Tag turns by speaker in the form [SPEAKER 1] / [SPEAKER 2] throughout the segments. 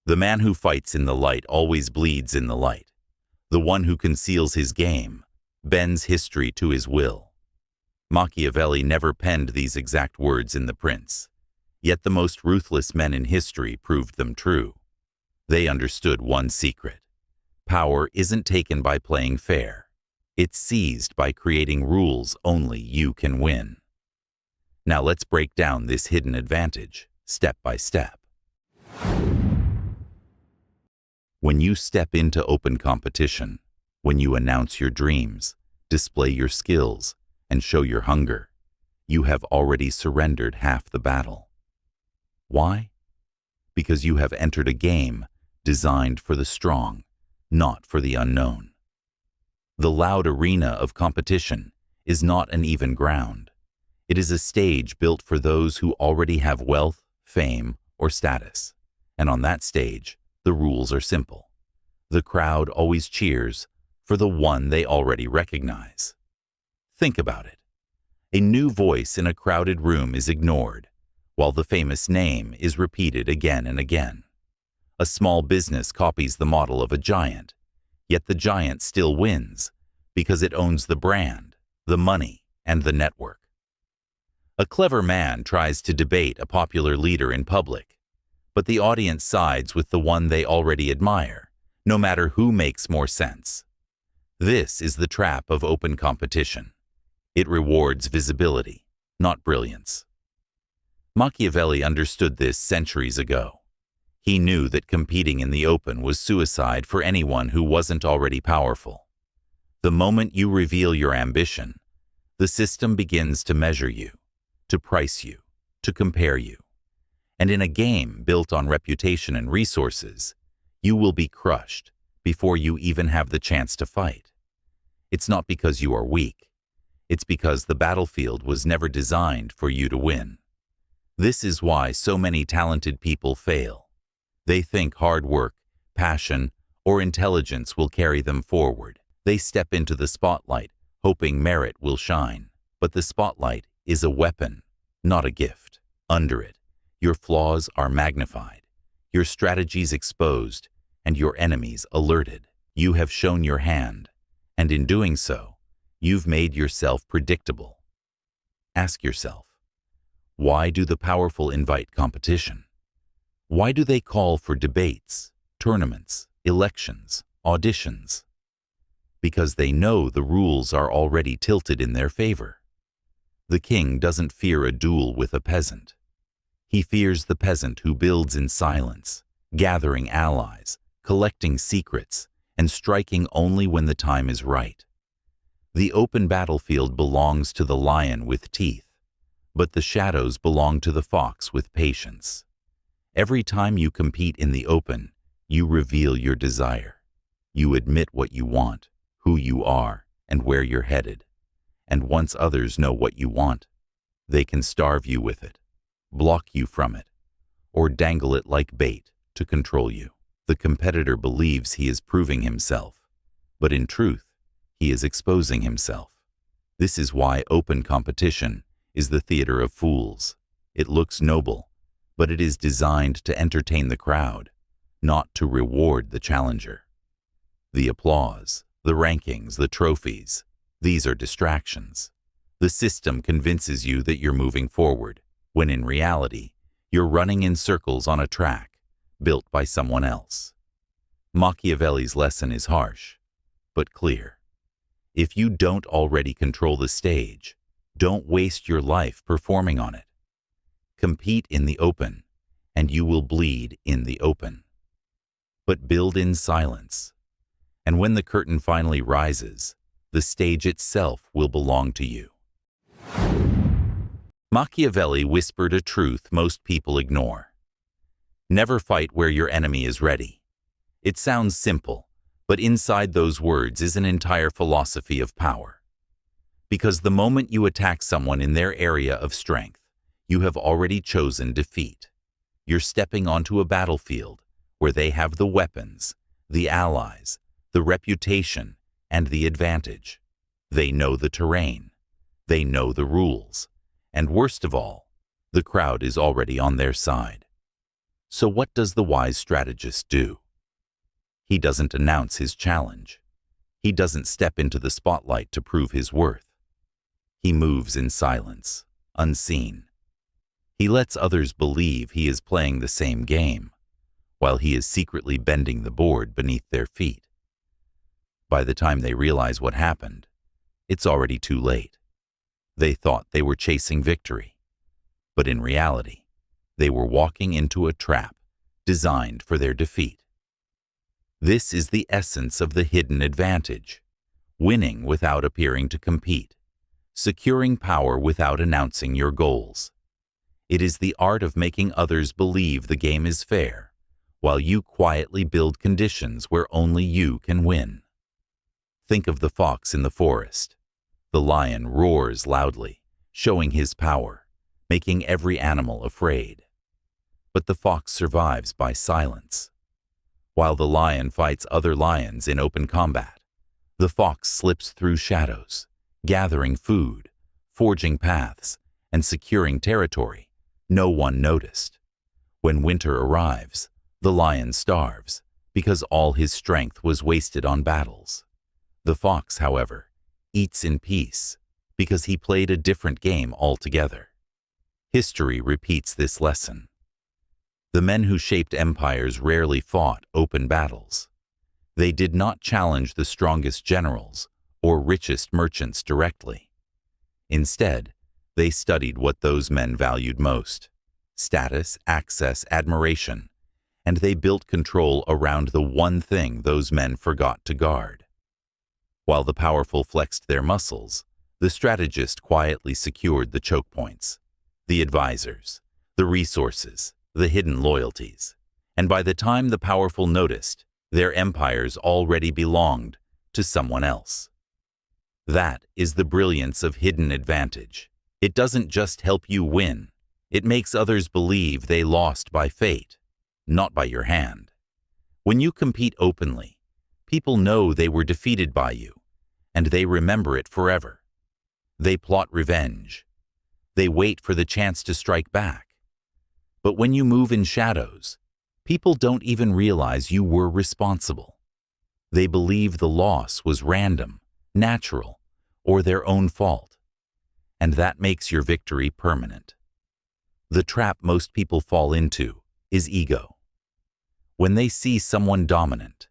[SPEAKER 1] The man who fights in the light always bleeds in the light. The one who conceals his game bends history to his will. Machiavelli never penned these exact words in The Prince, yet the most ruthless men in history proved them true. They understood one secret. Power isn't taken by playing fair. It's seized by creating rules only you can win. Now let's break down this hidden advantage, step by step. When you step into open competition, when you announce your dreams, display your skills, and show your hunger, you have already surrendered half the battle. Why? Because you have entered a game designed for the strong, not for the unknown. The loud arena of competition is not an even ground. It is a stage built for those who already have wealth, fame, or status. And on that stage, the rules are simple. The crowd always cheers for the one they already recognize. Think about it. A new voice in a crowded room is ignored, while the famous name is repeated again and again. A small business copies the model of a giant, yet the giant still wins because it owns the brand, the money, and the network. A clever man tries to debate a popular leader in public, but the audience sides with the one they already admire, no matter who makes more sense. This is the trap of open competition. It rewards visibility, not brilliance. Machiavelli understood this centuries ago. He knew that competing in the open was suicide for anyone who wasn't already powerful. The moment you reveal your ambition, the system begins to measure you, to price you, to compare you. And in a game built on reputation and resources, you will be crushed before you even have the chance to fight. It's not because you are weak. It's because the battlefield was never designed for you to win. This is why so many talented people fail. They think hard work, passion, or intelligence will carry them forward. They step into the spotlight, hoping merit will shine. But the spotlight is a weapon, not a gift. Under it, your flaws are magnified, your strategies exposed, and your enemies alerted. You have shown your hand, and in doing so, you've made yourself predictable. Ask yourself, why do the powerful invite competition? Why do they call for debates, tournaments, elections, auditions? Because they know the rules are already tilted in their favor. The king doesn't fear a duel with a peasant. He fears the peasant who builds in silence, gathering allies, collecting secrets, and striking only when the time is right. The open battlefield belongs to the lion with teeth, but the shadows belong to the fox with patience. Every time you compete in the open, you reveal your desire. You admit what you want, who you are, and where you're headed. And once others know what you want, they can starve you with it, block you from it, or dangle it like bait to control you. The competitor believes he is proving himself, but in truth, he is exposing himself. This is why open competition is the theater of fools. It looks noble, but it is designed to entertain the crowd, not to reward the challenger. The applause, the rankings, the trophies, these are distractions. The system convinces you that you're moving forward, when in reality, you're running in circles on a track built by someone else. Machiavelli's lesson is harsh, but clear. If you don't already control the stage, don't waste your life performing on it. Compete in the open, and you will bleed in the open. But build in silence. And when the curtain finally rises, the stage itself will belong to you. Machiavelli whispered a truth most people ignore. Never fight where your enemy is ready. It sounds simple, but inside those words is an entire philosophy of power. Because the moment you attack someone in their area of strength, you have already chosen defeat. You're stepping onto a battlefield where they have the weapons, the allies, the reputation, and the advantage. They know the terrain. They know the rules. And worst of all, the crowd is already on their side. So what does the wise strategist do? He doesn't announce his challenge. He doesn't step into the spotlight to prove his worth. He moves in silence, unseen. He lets others believe he is playing the same game, while he is secretly bending the board beneath their feet. By the time they realize what happened, it's already too late. They thought they were chasing victory, but in reality, they were walking into a trap designed for their defeat. This is the essence of the hidden advantage: winning without appearing to compete, securing power without announcing your goals. It is the art of making others believe the game is fair, while you quietly build conditions where only you can win. Think of the fox in the forest. The lion roars loudly, showing his power, making every animal afraid. But the fox survives by silence. While the lion fights other lions in open combat, the fox slips through shadows, gathering food, forging paths, and securing territory no one noticed. When winter arrives, the lion starves because all his strength was wasted on battles. The fox, however, eats in peace because he played a different game altogether. History repeats this lesson. The men who shaped empires rarely fought open battles. They did not challenge the strongest generals or richest merchants directly. Instead, they studied what those men valued most: status, access, admiration, and they built control around the one thing those men forgot to guard. While the powerful flexed their muscles, the strategist quietly secured the choke points, the advisors, the resources, the hidden loyalties. And by the time the powerful noticed, their empires already belonged to someone else. That is the brilliance of hidden advantage. It doesn't just help you win. It makes others believe they lost by fate, not by your hand. When you compete openly, people know they were defeated by you, and they remember it forever. They plot revenge. They wait for the chance to strike back. But when you move in shadows, people don't even realize you were responsible. They believe the loss was random, natural, or their own fault. And that makes your victory permanent. The trap most people fall into is ego. When they see someone dominant,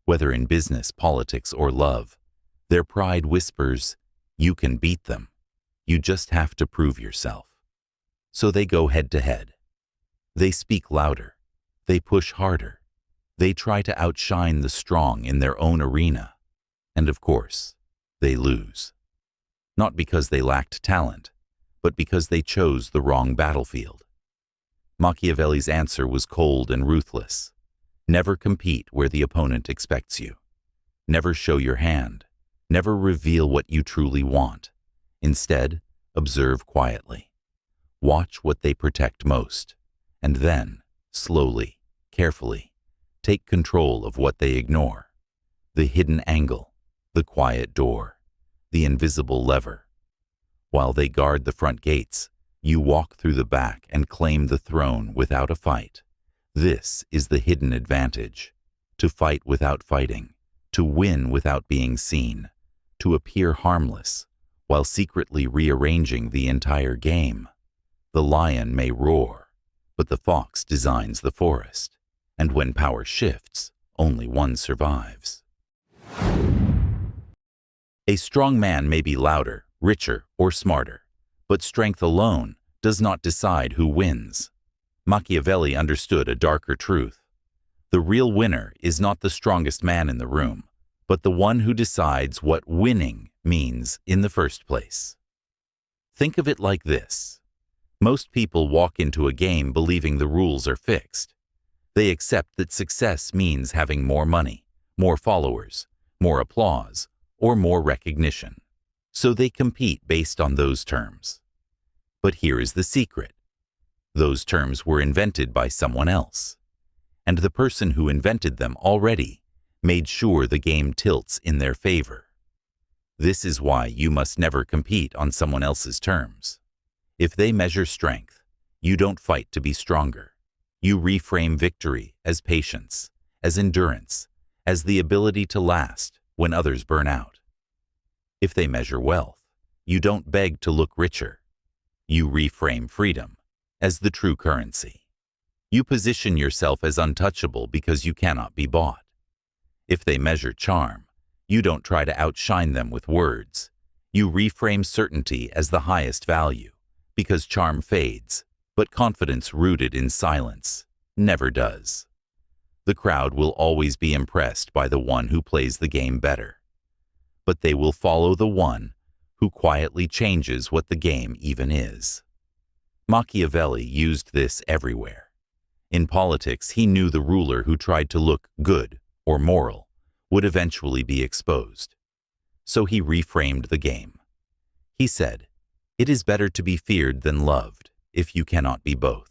[SPEAKER 1] whether in business, politics, or love, their pride whispers, "You can beat them. You just have to prove yourself." So they go head to head. They speak louder. They push harder. They try to outshine the strong in their own arena. And of course, they lose. Not because they lacked talent, but because they chose the wrong battlefield. Machiavelli's answer was cold and ruthless. Never compete where the opponent expects you. Never show your hand. Never reveal what you truly want. Instead, observe quietly. Watch what they protect most, and then, slowly, carefully, take control of what they ignore. The hidden angle, the quiet door, the invisible lever. While they guard the front gates, you walk through the back and claim the throne without a fight. This is the hidden advantage: to fight without fighting, to win without being seen, to appear harmless while secretly rearranging the entire game. The lion may roar, but the fox designs the forest, and when power shifts, only one survives. A strong man may be louder, richer, or smarter, but strength alone does not decide who wins. Machiavelli understood a darker truth. The real winner is not the strongest man in the room, but the one who decides what winning means in the first place. Think of it like this. Most people walk into a game believing the rules are fixed. They accept that success means having more money, more followers, more applause, or more recognition. So they compete based on those terms. But here is the secret. Those terms were invented by someone else, and the person who invented them already made sure the game tilts in their favor. This is why you must never compete on someone else's terms. If they measure strength, you don't fight to be stronger. You reframe victory as patience, as endurance, as the ability to last when others burn out. If they measure wealth, you don't beg to look richer. You reframe freedom as the true currency. You position yourself as untouchable because you cannot be bought. If they measure charm, you don't try to outshine them with words. You reframe certainty as the highest value, because charm fades, but confidence rooted in silence never does. The crowd will always be impressed by the one who plays the game better, but they will follow the one who quietly changes what the game even is. Machiavelli used this everywhere. In politics, he knew the ruler who tried to look good or moral would eventually be exposed. So he reframed the game. He said, "It is better to be feared than loved if you cannot be both."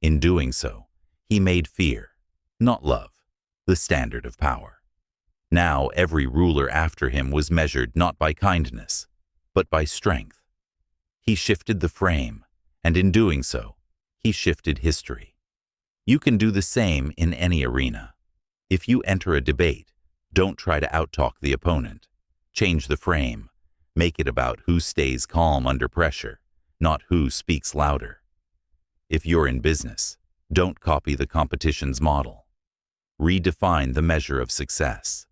[SPEAKER 1] In doing so, he made fear, not love, the standard of power. Now every ruler after him was measured not by kindness, but by strength. He shifted the frame, and in doing so, he shifted history. You can do the same in any arena. If you enter a debate, don't try to outtalk the opponent. Change the frame. Make it about who stays calm under pressure, not who speaks louder. If you're in business, don't copy the competition's model. Redefine the measure of success,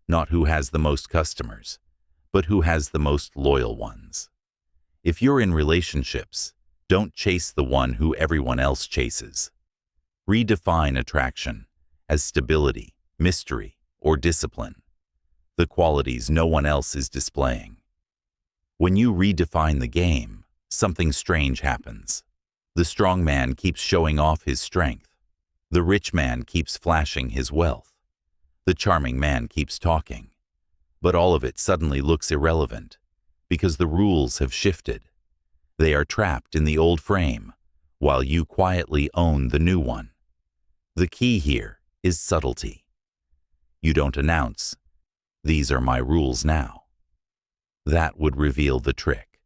[SPEAKER 1] not who has the most customers, but who has the most loyal ones. If you're in relationships, don't chase the one who everyone else chases. Redefine attraction as stability, mystery, or discipline, the qualities no one else is displaying. When you redefine the game, something strange happens. The strong man keeps showing off his strength. The rich man keeps flashing his wealth. The charming man keeps talking. But all of it suddenly looks irrelevant because the rules have shifted. They are trapped in the old frame, while you quietly own the new one. The key here is subtlety. You don't announce, "These are my rules now." That would reveal the trick.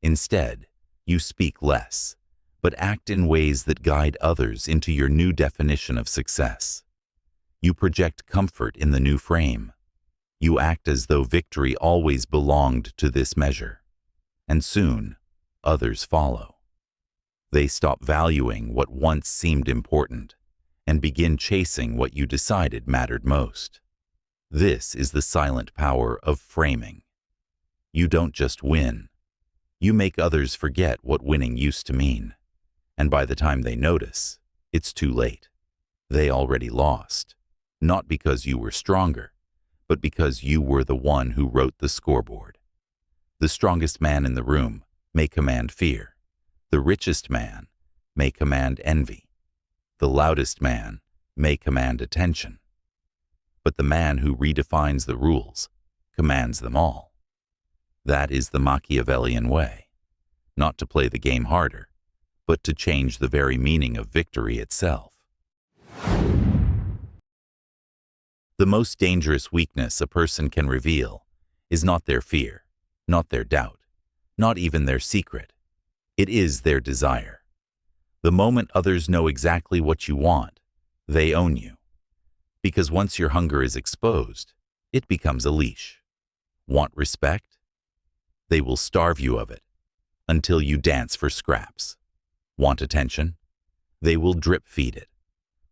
[SPEAKER 1] Instead, you speak less, but act in ways that guide others into your new definition of success. You project comfort in the new frame. You act as though victory always belonged to this measure. And soon, others follow. They stop valuing what once seemed important and begin chasing what you decided mattered most. This is the silent power of framing. You don't just win. You make others forget what winning used to mean. And by the time they notice, it's too late. They already lost, not because you were stronger, but because you were the one who wrote the scoreboard. The strongest man in the room may command fear. The richest man may command envy. The loudest man may command attention. But the man who redefines the rules commands them all. That is the Machiavellian way, not to play the game harder, but to change the very meaning of victory itself. The most dangerous weakness a person can reveal is not their fear, not their doubt, not even their secret. It is their desire. The moment others know exactly what you want, they own you. Because once your hunger is exposed, it becomes a leash. Want respect? They will starve you of it until you dance for scraps. Want attention? They will drip feed it,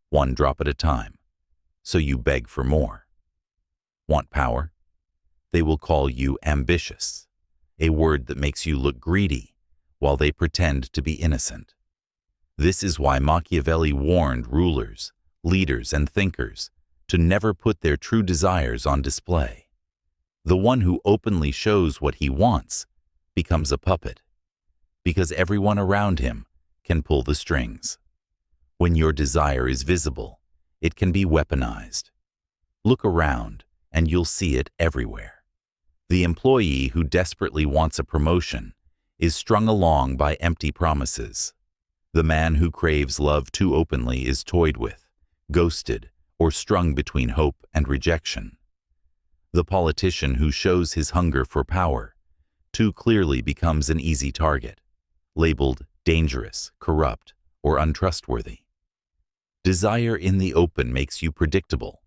[SPEAKER 1] one drop at a time, so you beg for more. Want power? They will call you ambitious, a word that makes you look greedy while they pretend to be innocent. This is why Machiavelli warned rulers, leaders, and thinkers to never put their true desires on display. The one who openly shows what he wants becomes a puppet, because everyone around him can pull the strings. When your desire is visible, it can be weaponized. Look around, and you'll see it everywhere. The employee who desperately wants a promotion is strung along by empty promises. The man who craves love too openly is toyed with, ghosted, or strung between hope and rejection. The politician who shows his hunger for power too clearly becomes an easy target, labeled dangerous, corrupt, or untrustworthy. Desire in the open makes you predictable,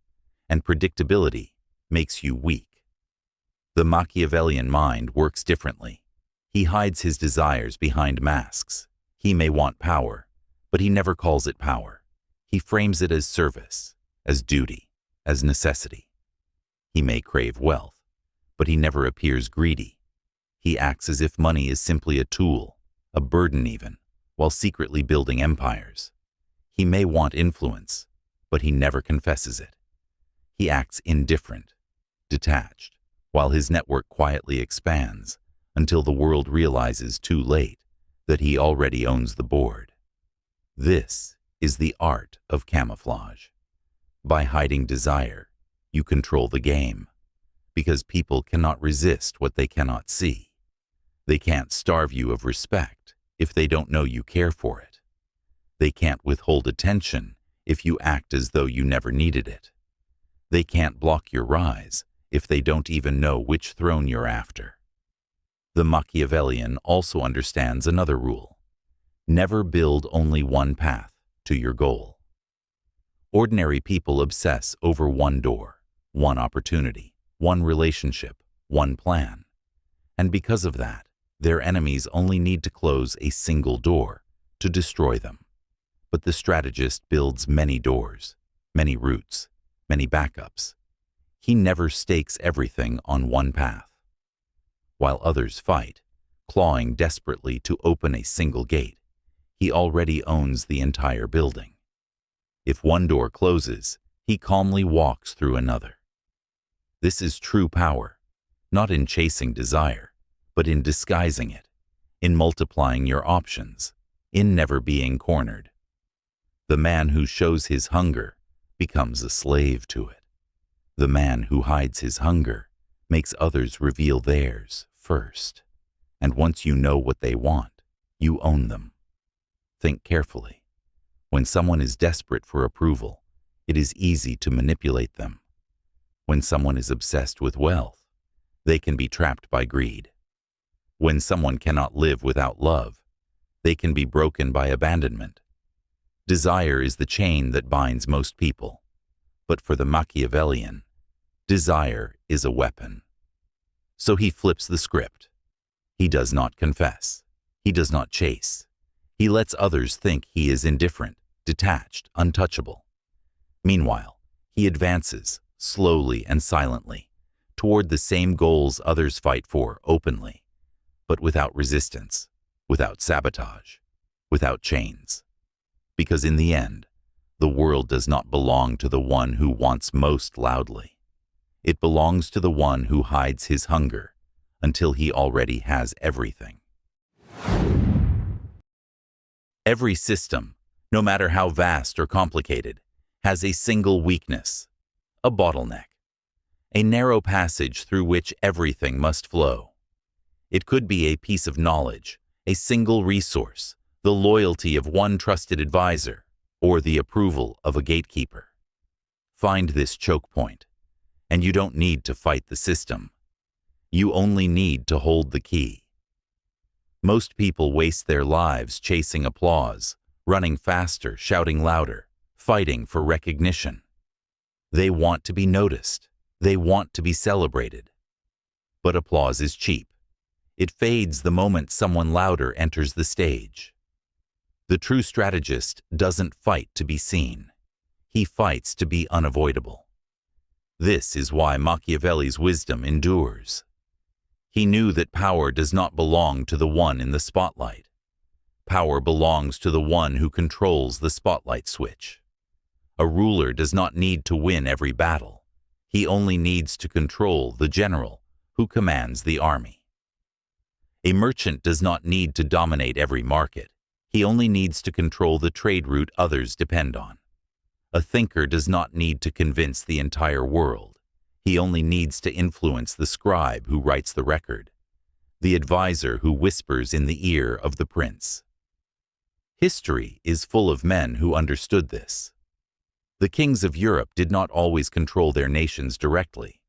[SPEAKER 1] and predictability makes you weak. The Machiavellian mind works differently. He hides his desires behind masks. He may want power, but he never calls it power. He frames it as service, as duty, as necessity. He may crave wealth, but he never appears greedy. He acts as if money is simply a tool, a burden even, while secretly building empires. He may want influence, but he never confesses it. He acts indifferent, detached, while his network quietly expands until the world realizes too late that he already owns the board. This is the art of camouflage. By hiding desire, you control the game, because people cannot resist what they cannot see. They can't starve you of respect if they don't know you care for it. They can't withhold attention if you act as though you never needed it. They can't block your rise if they don't even know which throne you're after. The Machiavellian also understands another rule. Never build only one path to your goal. Ordinary people obsess over one door, one opportunity, one relationship, one plan. And because of that, their enemies only need to close a single door to destroy them. But the strategist builds many doors, many routes, many backups. He never stakes everything on one path. While others fight, clawing desperately to open a single gate, he already owns the entire building. If one door closes, he calmly walks through another. This is true power, not in chasing desire, but in disguising it, in multiplying your options, in never being cornered. The man who shows his hunger becomes a slave to it. The man who hides his hunger makes others reveal theirs first. And once you know what they want, you own them. Think carefully. When someone is desperate for approval, it is easy to manipulate them. When someone is obsessed with wealth, they can be trapped by greed. When someone cannot live without love, they can be broken by abandonment. Desire is the chain that binds most people. But for the Machiavellian, desire is a weapon. So he flips the script. He does not confess. He does not chase. He lets others think he is indifferent, detached, untouchable. Meanwhile, he advances, slowly and silently, toward the same goals others fight for openly, but without resistance, without sabotage, without chains. Because in the end, the world does not belong to the one who wants most loudly. It belongs to the one who hides his hunger until he already has everything. Every system, no matter how vast or complicated, has a single weakness, a bottleneck, a narrow passage through which everything must flow. It could be a piece of knowledge, a single resource, the loyalty of one trusted advisor, or the approval of a gatekeeper. Find this choke point, and you don't need to fight the system. You only need to hold the key. Most people waste their lives chasing applause, running faster, shouting louder, fighting for recognition. They want to be noticed. They want to be celebrated. But applause is cheap. It fades the moment someone louder enters the stage. The true strategist doesn't fight to be seen. He fights to be unavoidable. This is why Machiavelli's wisdom endures. He knew that power does not belong to the one in the spotlight. Power belongs to the one who controls the spotlight switch. A ruler does not need to win every battle. He only needs to control the general who commands the army. A merchant does not need to dominate every market. He only needs to control the trade route others depend on. A thinker does not need to convince the entire world. He only needs to influence the scribe who writes the record, the advisor who whispers in the ear of the prince. History is full of men who understood this. The kings of Europe did not always control their nations directly,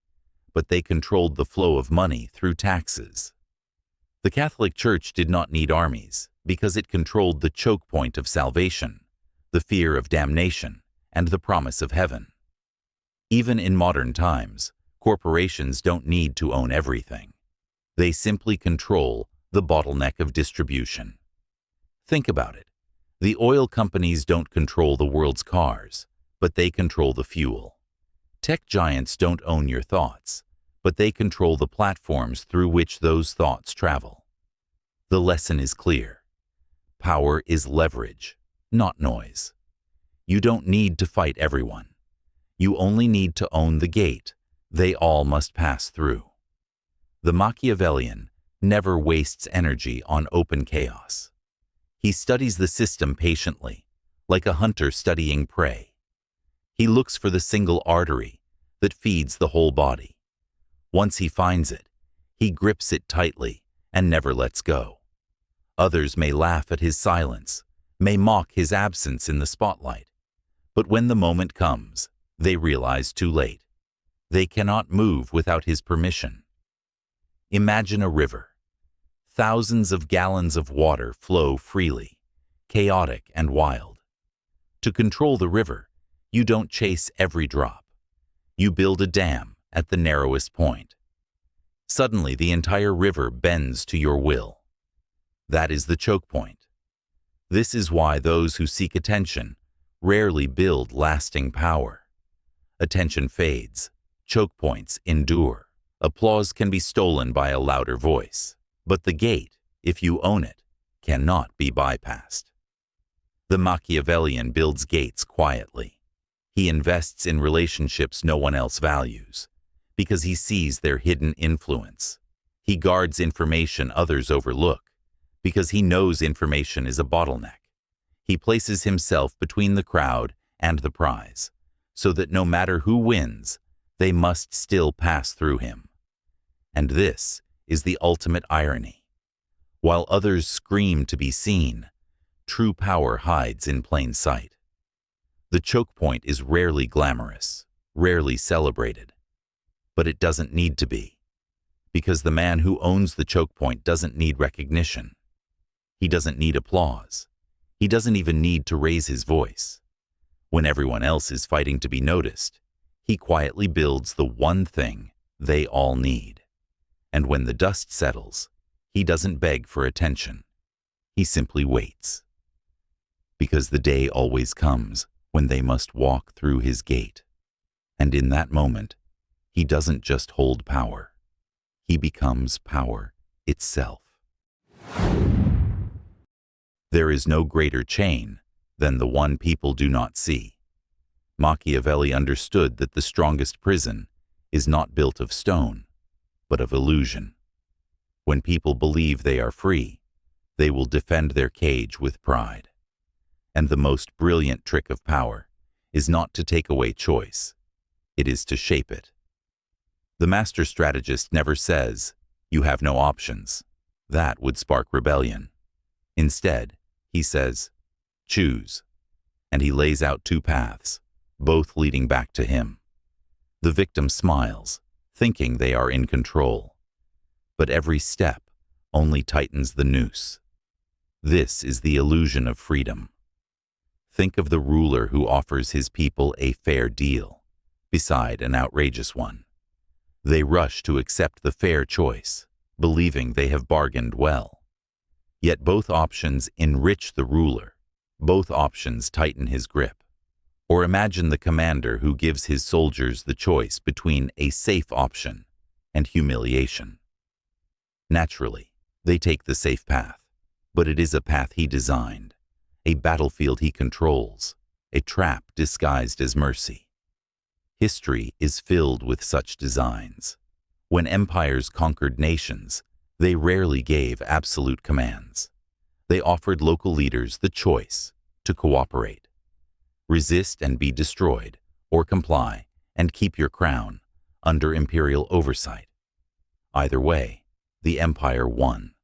[SPEAKER 1] but they controlled the flow of money through taxes. The Catholic Church did not need armies because it controlled the choke point of salvation, the fear of damnation, and the promise of heaven. Even in modern times, corporations don't need to own everything. They simply control the bottleneck of distribution. Think about it. The oil companies don't control the world's cars, but they control the fuel. Tech giants don't own your thoughts, but they control the platforms through which those thoughts travel. The lesson is clear. Power is leverage, not noise. You don't need to fight everyone. You only need to own the gate they all must pass through. The Machiavellian never wastes energy on open chaos. He studies the system patiently, like a hunter studying prey. He looks for the single artery that feeds the whole body. Once he finds it, he grips it tightly and never lets go. Others may laugh at his silence, may mock his absence in the spotlight. But when the moment comes, they realize too late. They cannot move without his permission. Imagine a river. Thousands of gallons of water flow freely, chaotic and wild. To control the river, you don't chase every drop. You build a dam at the narrowest point. Suddenly, the entire river bends to your will. That is the choke point. This is why those who seek attention rarely build lasting power. Attention fades. Choke points endure. Applause can be stolen by a louder voice, but the gate, if you own it, cannot be bypassed. The Machiavellian builds gates quietly. He invests in relationships no one else values, because he sees their hidden influence. He guards information others overlook, because he knows information is a bottleneck. He places himself between the crowd and the prize, so that no matter who wins, they must still pass through him. And this is the ultimate irony. While others scream to be seen, true power hides in plain sight. The choke point is rarely glamorous, rarely celebrated. But it doesn't need to be, because the man who owns the choke point doesn't need recognition. He doesn't need applause. He doesn't even need to raise his voice. When everyone else is fighting to be noticed, he quietly builds the one thing they all need. And when the dust settles, he doesn't beg for attention. He simply waits. Because the day always comes when they must walk through his gate. And in that moment, he doesn't just hold power. He becomes power itself. There is no greater chain than the one people do not see. Machiavelli understood that the strongest prison is not built of stone, but of illusion. When people believe they are free, they will defend their cage with pride. And the most brilliant trick of power is not to take away choice. It is to shape it. The master strategist never says, "You have no options." That would spark rebellion. Instead, he says, "Choose." And he lays out two paths, both leading back to him. The victim smiles, thinking they are in control. But every step only tightens the noose. This is the illusion of freedom. Think of the ruler who offers his people a fair deal, beside an outrageous one. They rush to accept the fair choice, believing they have bargained well. Yet both options enrich the ruler. Both options tighten his grip. Or imagine the commander who gives his soldiers the choice between a safe option and humiliation. Naturally, they take the safe path, but it is a path he designed, a battlefield he controls, a trap disguised as mercy. History is filled with such designs. When empires conquered nations, they rarely gave absolute commands. They offered local leaders the choice to cooperate. Resist and be destroyed, or comply and keep your crown under imperial oversight. Either way, the empire won.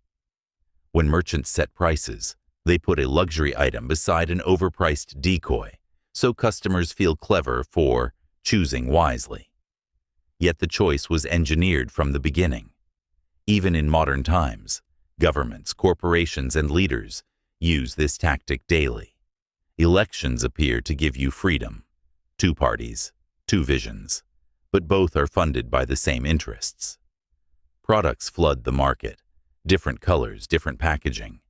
[SPEAKER 1] When merchants set prices, they put a luxury item beside an overpriced decoy, so customers feel clever for choosing wisely. Yet the choice was engineered from the beginning. Even in modern times, governments, corporations, and leaders use this tactic daily. Elections appear to give you freedom. Two parties, two visions, but both are funded by the same interests. Products flood the market, different colors, different packaging,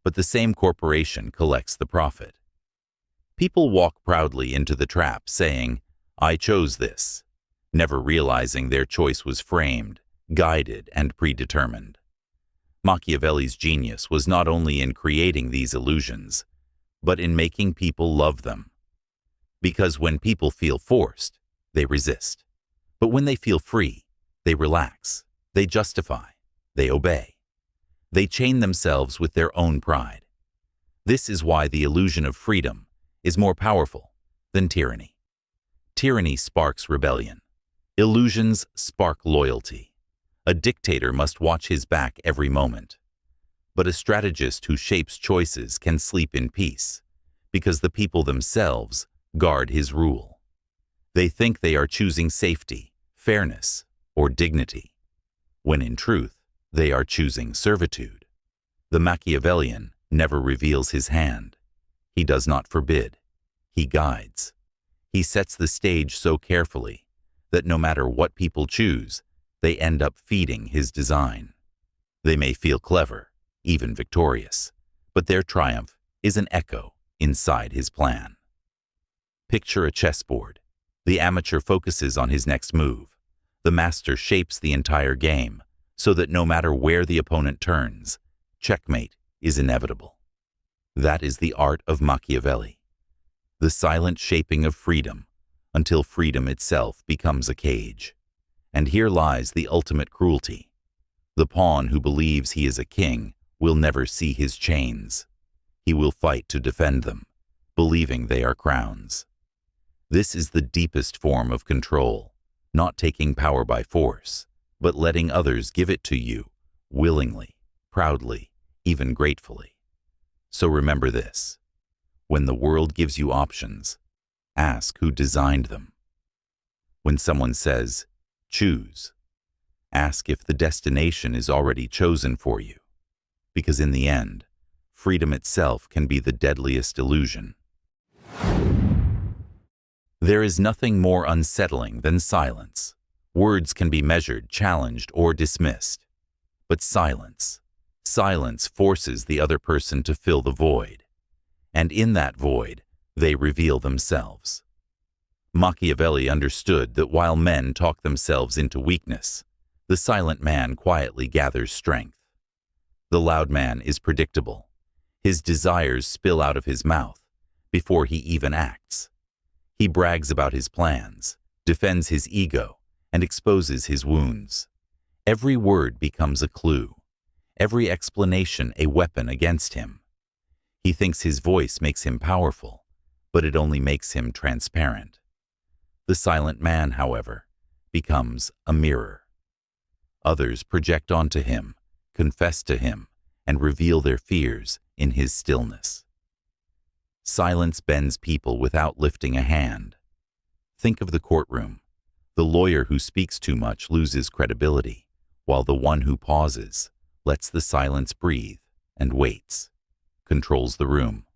[SPEAKER 1] but the same corporation collects the profit. People walk proudly into the trap saying, "I chose this," never realizing their choice was framed, guided, and predetermined. Machiavelli's genius was not only in creating these illusions, but in making people love them. Because when people feel forced, they resist. But when they feel free, they relax, they justify, they obey. They chain themselves with their own pride. This is why the illusion of freedom is more powerful than tyranny. Tyranny sparks rebellion. Illusions spark loyalty. A dictator must watch his back every moment. But a strategist who shapes choices can sleep in peace, because the people themselves guard his rule. They think they are choosing safety, fairness, or dignity, when in truth, they are choosing servitude. The Machiavellian never reveals his hand. He does not forbid. He guides. He sets the stage so carefully that no matter what people choose, they end up feeding his design. They may feel clever, even victorious, but their triumph is an echo inside his plan. Picture a chessboard. The amateur focuses on his next move. The master shapes the entire game so that no matter where the opponent turns, checkmate is inevitable. That is the art of Machiavelli. The silent shaping of freedom until freedom itself becomes a cage. And here lies the ultimate cruelty. The pawn who believes he is a king will never see his chains. He will fight to defend them, believing they are crowns. This is the deepest form of control, not taking power by force, but letting others give it to you, willingly, proudly, even gratefully. So remember this: when the world gives you options, ask who designed them. When someone says, "Choose," ask if the destination is already chosen for you, because in the end, freedom itself can be the deadliest illusion. There is nothing more unsettling than silence. Words can be measured, challenged, or dismissed. But silence forces the other person to fill the void. And in that void, they reveal themselves. Machiavelli understood that while men talk themselves into weakness, the silent man quietly gathers strength. The loud man is predictable. His desires spill out of his mouth before he even acts. He brags about his plans, defends his ego, and exposes his wounds. Every word becomes a clue, every explanation a weapon against him. He thinks his voice makes him powerful, but it only makes him transparent. The silent man, however, becomes a mirror. Others project onto him, confess to him, and reveal their fears in his stillness. Silence bends people without lifting a hand. Think of the courtroom. The lawyer who speaks too much loses credibility, while the one who pauses, lets the silence breathe, and waits, controls the room.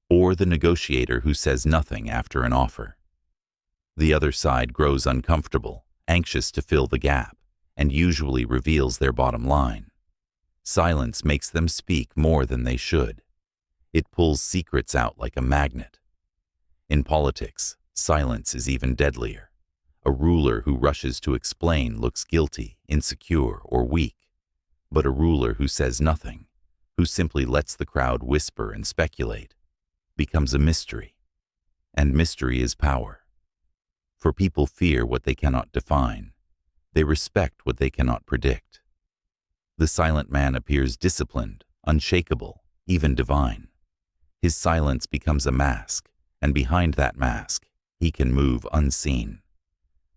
[SPEAKER 1] Or the negotiator who says nothing after an offer. The other side grows uncomfortable, anxious to fill the gap, and usually reveals their bottom line. Silence makes them speak more than they should. It pulls secrets out like a magnet. In politics, silence is even deadlier. A ruler who rushes to explain looks guilty, insecure, or weak. But a ruler who says nothing, who simply lets the crowd whisper and speculate, becomes a mystery. And mystery is power. For people fear what they cannot define. They respect what they cannot predict. The silent man appears disciplined, unshakable, even divine. His silence becomes a mask, and behind that mask, he can move unseen.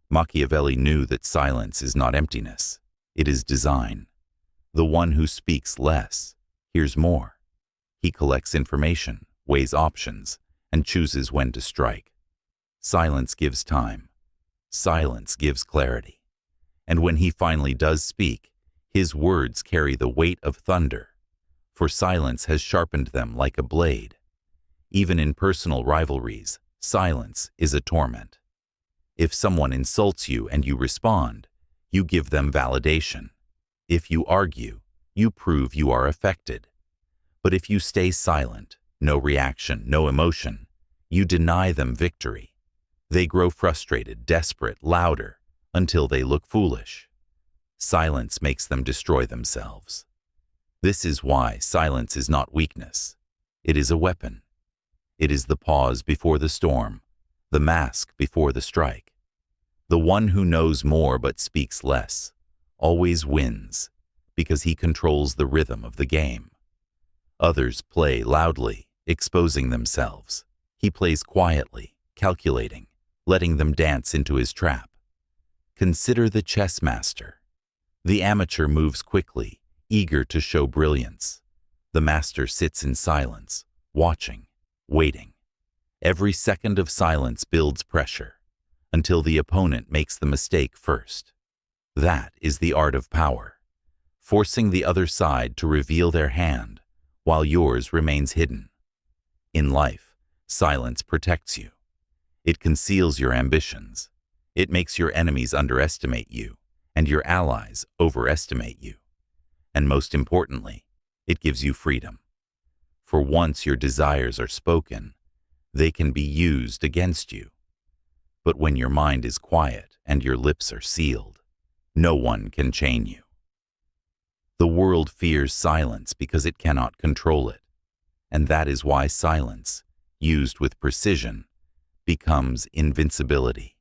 [SPEAKER 1] Machiavelli knew that silence is not emptiness, it is design. The one who speaks less hears more. He collects information, weighs options, and chooses when to strike. Silence gives time. Silence gives clarity. And when he finally does speak, his words carry the weight of thunder, for silence has sharpened them like a blade. Even in personal rivalries, silence is a torment. If someone insults you and you respond, you give them validation. If you argue, you prove you are affected. But if you stay silent, no reaction, no emotion, you deny them victory. They grow frustrated, desperate, louder, until they look foolish. Silence makes them destroy themselves. This is why silence is not weakness. It is a weapon. It is the pause before the storm, the mask before the strike. The one who knows more but speaks less always wins, because he controls the rhythm of the game. Others play loudly, exposing themselves. He plays quietly, calculating, letting them dance into his trap. Consider the chess master. The amateur moves quickly, eager to show brilliance. The master sits in silence, watching, waiting. Every second of silence builds pressure, until the opponent makes the mistake first. That is the art of power, forcing the other side to reveal their hand, while yours remains hidden. In life, silence protects you. It conceals your ambitions. It makes your enemies underestimate you, and your allies overestimate you. And most importantly, it gives you freedom. For once your desires are spoken, they can be used against you. But when your mind is quiet and your lips are sealed, no one can chain you. The world fears silence because it cannot control it, and that is why silence, used with precision, becomes invincibility.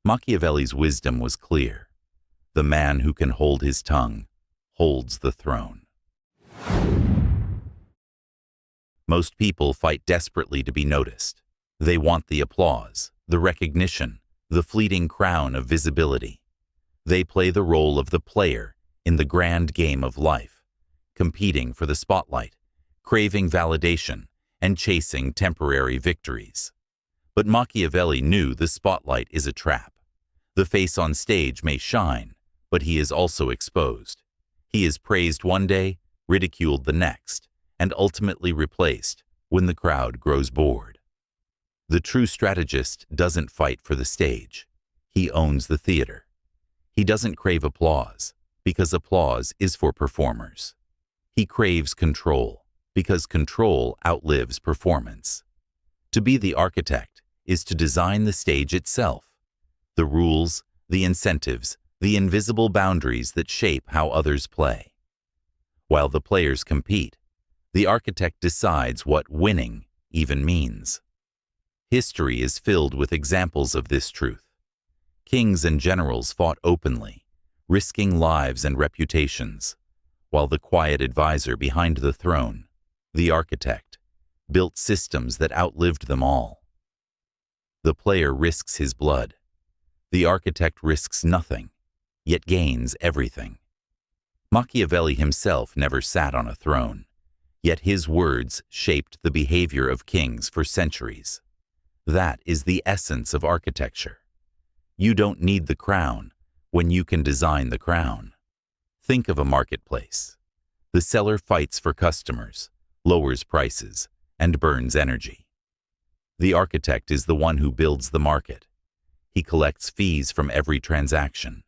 [SPEAKER 1] Machiavelli's wisdom was clear. The man who can hold his tongue holds the throne. Most people fight desperately to be noticed. They want the applause, the recognition, the fleeting crown of visibility. They play the role of the player in the grand game of life, competing for the spotlight, craving validation, and chasing temporary victories. But Machiavelli knew the spotlight is a trap. The face on stage may shine, but he is also exposed. He is praised one day, ridiculed the next, and ultimately replaced when the crowd grows bored. The true strategist doesn't fight for the stage. He owns the theater. He doesn't crave applause, because applause is for performers. He craves control, because control outlives performance. To be the architect is to design the stage itself, the rules, the incentives, the invisible boundaries that shape how others play. While the players compete, the architect decides what winning even means. History is filled with examples of this truth. Kings and generals fought openly, risking lives and reputations, while the quiet advisor behind the throne, the architect, built systems that outlived them all. The player risks his blood. The architect risks nothing, yet gains everything. Machiavelli himself never sat on a throne, yet his words shaped the behavior of kings for centuries. That is the essence of architecture. You don't need the crown when you can design the crown. Think of a marketplace. The seller fights for customers, lowers prices, and burns energy. The architect is the one who builds the market. He collects fees from every transaction.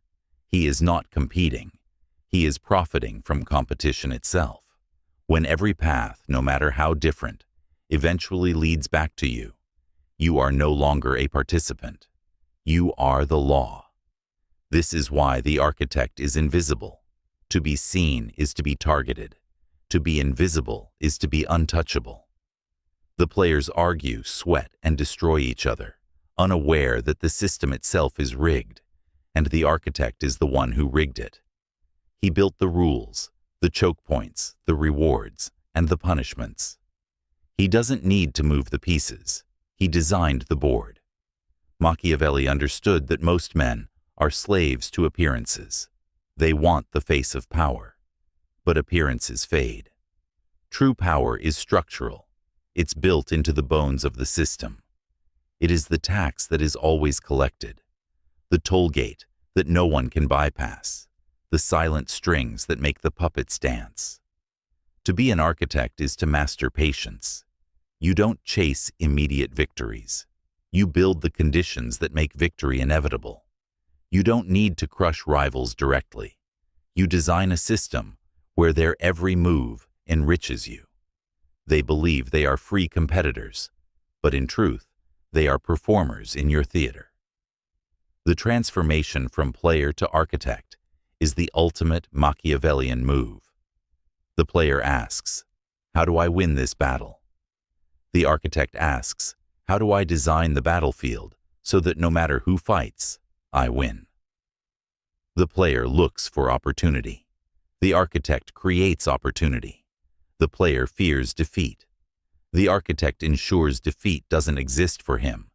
[SPEAKER 1] He is not competing. He is profiting from competition itself. When every path, no matter how different, eventually leads back to you, you are no longer a participant. You are the law. This is why the architect is invisible. To be seen is to be targeted. To be invisible is to be untouchable. The players argue, sweat, and destroy each other, unaware that the system itself is rigged, and the architect is the one who rigged it. He built the rules, the choke points, the rewards, and the punishments. He doesn't need to move the pieces. He designed the board. Machiavelli understood that most men are slaves to appearances. They want the face of power, but appearances fade. True power is structural. It's built into the bones of the system. It is the tax that is always collected, the toll gate that no one can bypass, the silent strings that make the puppets dance. To be an architect is to master patience. You don't chase immediate victories. You build the conditions that make victory inevitable. You don't need to crush rivals directly. You design a system where their every move enriches you. They believe they are free competitors, but in truth, they are performers in your theater. The transformation from player to architect is the ultimate Machiavellian move. The player asks, "How do I win this battle?" The architect asks, "How do I design the battlefield so that no matter who fights, I win?" The player looks for opportunity. The architect creates opportunity. The player fears defeat. The architect ensures defeat doesn't exist for him,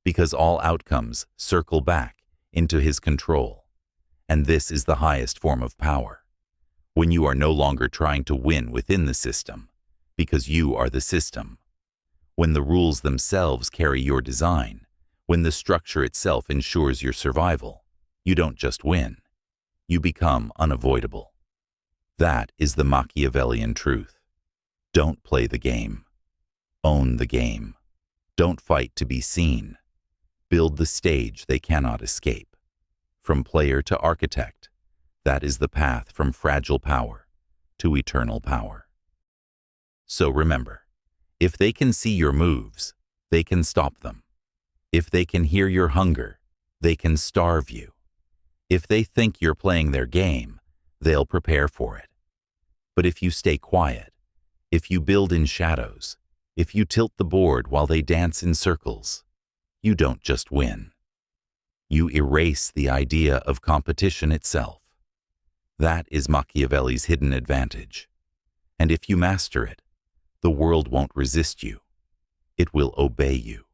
[SPEAKER 1] because all outcomes circle back into his control. And this is the highest form of power, when you are no longer trying to win within the system, because you are the system. When the rules themselves carry your design, when the structure itself ensures your survival, you don't just win, you become unavoidable. That is the Machiavellian truth. Don't play the game. Own the game. Don't fight to be seen. Build the stage they cannot escape. From player to architect, that is the path from fragile power to eternal power. So remember, if they can see your moves, they can stop them. If they can hear your hunger, they can starve you. If they think you're playing their game, they'll prepare for it. But if you stay quiet, if you build in shadows, if you tilt the board while they dance in circles, you don't just win. You erase the idea of competition itself. That is Machiavelli's hidden advantage. And if you master it, the world won't resist you. It will obey you.